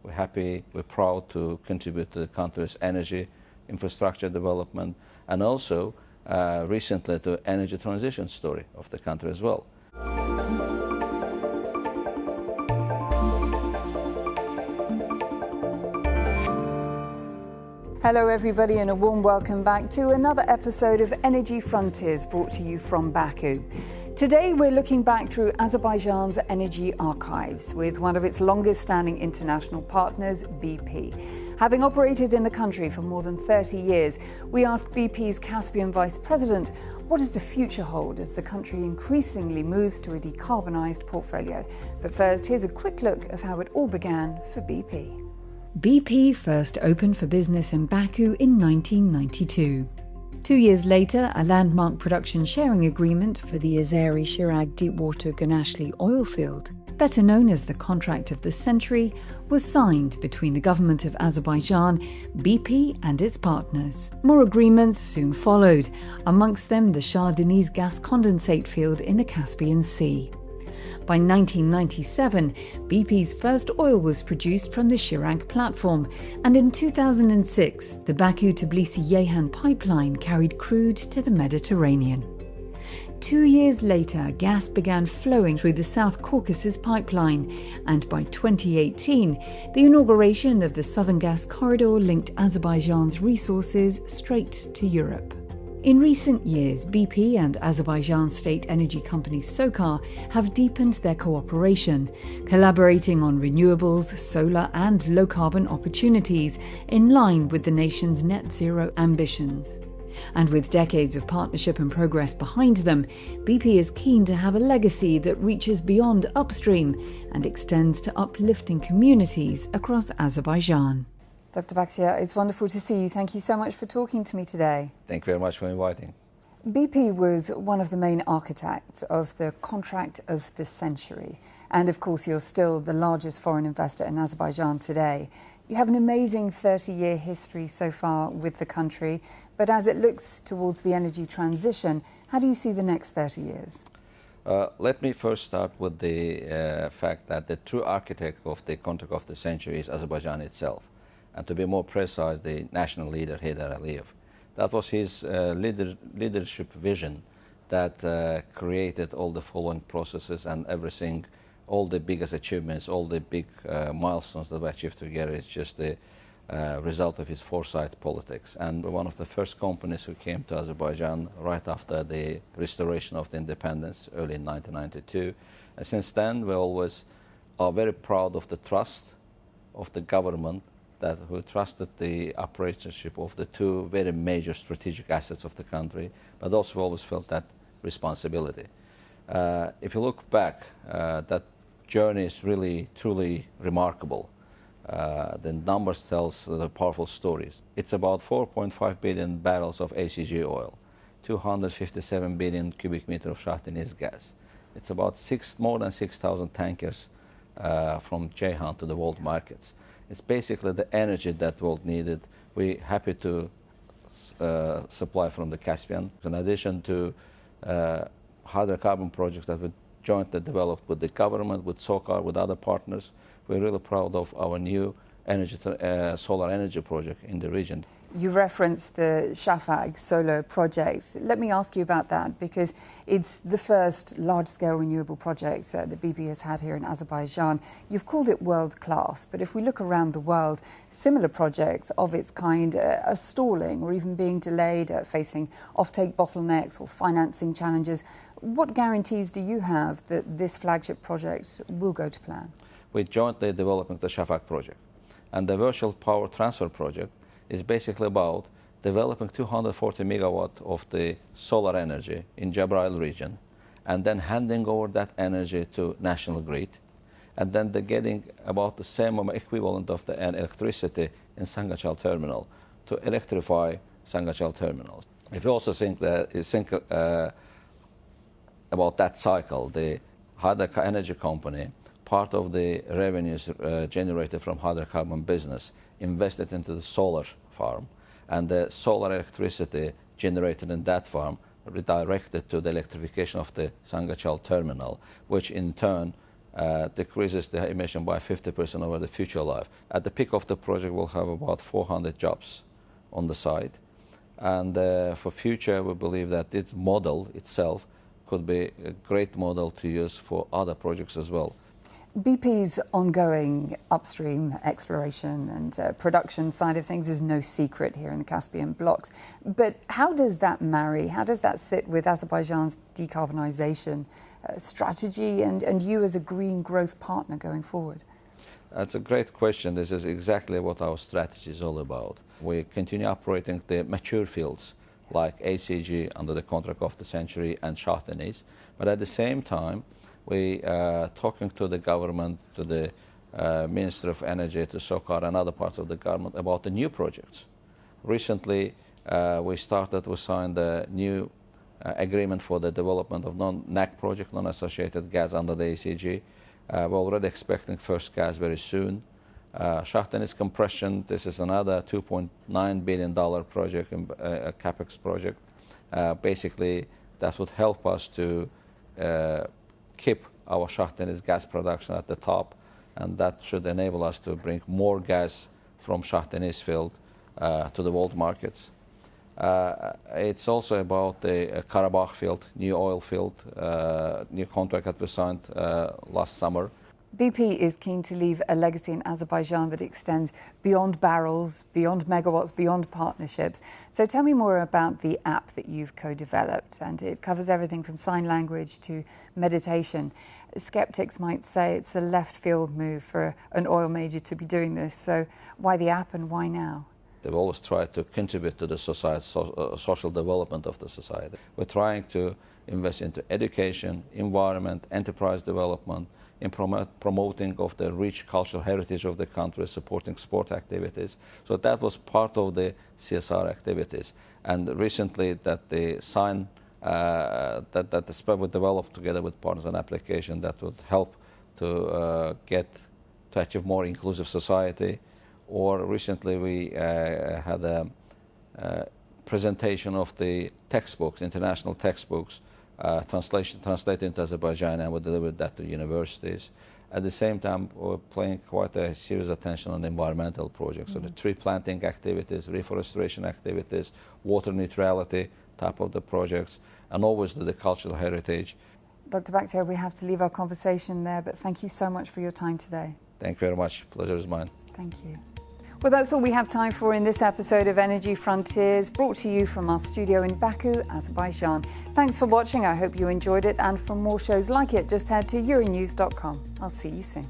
We're happy, we're proud to contribute to the country's energy infrastructure development, and also recently to energy transition story of the country as well. Hello everybody, and a warm welcome back to another episode of Energy Frontiers, brought to you from Baku. Today we're looking back through Azerbaijan's energy archives with one of its longest standing international partners, BP. Having operated in the country for more than 30 years, we asked BP's Caspian Vice President, what does the future hold as the country increasingly moves to a decarbonised portfolio? But first, here's a quick look of how it all began for BP. BP first opened for business in Baku in 1992. 2 years later, a landmark production sharing agreement for the Azeri Shafag deepwater Ganashli oil field, better known as the contract of the century, was signed between the government of Azerbaijan, BP and its partners. More agreements soon followed, amongst them the Shah Deniz gas condensate field in the Caspian Sea. By 1997, BP's first oil was produced from the Shafag platform, and in 2006, the Baku-Tbilisi-Ceyhan pipeline carried crude to the Mediterranean. 2 years later, gas began flowing through the South Caucasus pipeline, and by 2018, the inauguration of the Southern Gas Corridor linked Azerbaijan's resources straight to Europe. In recent years, BP and Azerbaijan's state energy company SOCAR have deepened their cooperation, collaborating on renewables, solar and low-carbon opportunities in line with the nation's net zero ambitions. And with decades of partnership and progress behind them, BP is keen to have a legacy that reaches beyond upstream and extends to uplifting communities across Azerbaijan. Dr. Bakhtiyar, it's wonderful to see you. Thank you so much for talking to me today. Thank you very much for inviting. BP was one of the main architects of the contract of the century. And of course, you're still the largest foreign investor in Azerbaijan today. You have an amazing 30-year history so far with the country. But as it looks towards the energy transition, how do you see the next 30 years? Let me first start with the fact that the true architect of the contract of the century is Azerbaijan itself. And to be more precise, the national leader, Heydar Aliyev. That was his leadership vision that created all the following processes and everything, all the biggest achievements, all the big milestones that we achieved together. It's just the result of his foresight politics. And one of the first companies who came to Azerbaijan right after the restoration of the independence, early in 1992. And since then, we always are very proud of the trust of the government who trusted the operatorship of the two very major strategic assets of the country, but also always felt that responsibility. If you look back, that journey is really, truly remarkable. The numbers tell the powerful stories. It's about 4.5 billion barrels of ACG oil, 257 billion cubic meters of Shah Deniz gas. It's about more than 6,000 tankers from Ceyhan to the world markets. It's basically the energy that the world needed. We're happy to supply from the Caspian. In addition to hydrocarbon projects that we jointly developed with the government, with SOCAR, with other partners, we're really proud of our new solar energy project in the region. You referenced the Shafag solar project. Let me ask you about that, because it's the first large-scale renewable project that BP has had here in Azerbaijan. You've called it world-class, but if we look around the world, similar projects of its kind are stalling or even being delayed, facing off-take bottlenecks or financing challenges. What guarantees do you have that this flagship project will go to plan? We're jointly developing the Shafag project, and the virtual power transfer project is basically about developing 240 megawatt of the solar energy in Jabrail region, and then handing over that energy to national grid, and then getting about the same equivalent of the electricity in Sangachal terminal to electrify Sangachal terminals. If you also think about that cycle, the Hydro Energy Company, part of the revenues generated from hydrocarbon business invested into the solar farm, and the solar electricity generated in that farm redirected to the electrification of the Sangachal terminal, which in turn decreases the emission by 50% over the future life. At the peak of the project, we'll have about 400 jobs on the site. And for future, we believe that this model itself could be a great model to use for other projects as well. BP's ongoing upstream exploration and production side of things is no secret here in the Caspian blocks. But how does that marry, how does that sit with Azerbaijan's decarbonisation strategy and you as a green growth partner going forward? That's a great question. This is exactly what our strategy is all about. We continue operating the mature fields like ACG under the contract of the century and Shah Deniz. But at the same time, we are talking to the government, to the Minister of Energy, to SOCAR and other parts of the government about the new projects. Recently, we signed a new agreement for the development of non-NAC project, non-associated gas under the ACG. We're already expecting first gas very soon. Shah Deniz compression, this is another $2.9 billion project, a capex project. Basically, that would help us to keep our Shah Deniz gas production at the top, and that should enable us to bring more gas from Shah Deniz field to the world markets. It's also about the Karabakh field, new oil field, new contract that we signed last summer. BP is keen to leave a legacy in Azerbaijan that extends beyond barrels, beyond megawatts, beyond partnerships. So tell me more about the app that you've co-developed, and it covers everything from sign language to meditation. Skeptics might say it's a left field move for an oil major to be doing this. So why the app and why now? They've always tried to contribute to the society, social development of the society. We're trying to invest into education, environment, enterprise development, in promoting of the rich cultural heritage of the country, supporting sport activities. So that was part of the CSR activities. And recently that the sign, that the SPEV would develop together with partners an application that would help to achieve more inclusive society. Or recently we had a presentation of the textbooks, international textbooks, translated into Azerbaijan, and we delivered that to universities. At the same time, we're paying quite a serious attention on environmental projects, so the tree planting activities, reforestation activities, water neutrality type of the projects, and always the cultural heritage. Dr. Bakhtiyar, we have to leave our conversation there, but thank you so much for your time today. Thank you very much. Pleasure is mine. Thank you. Well, that's all we have time for in this episode of Energy Frontiers, brought to you from our studio in Baku, Azerbaijan. Thanks for watching. I hope you enjoyed it. And for more shows like it, just head to Euronews.com. I'll see you soon.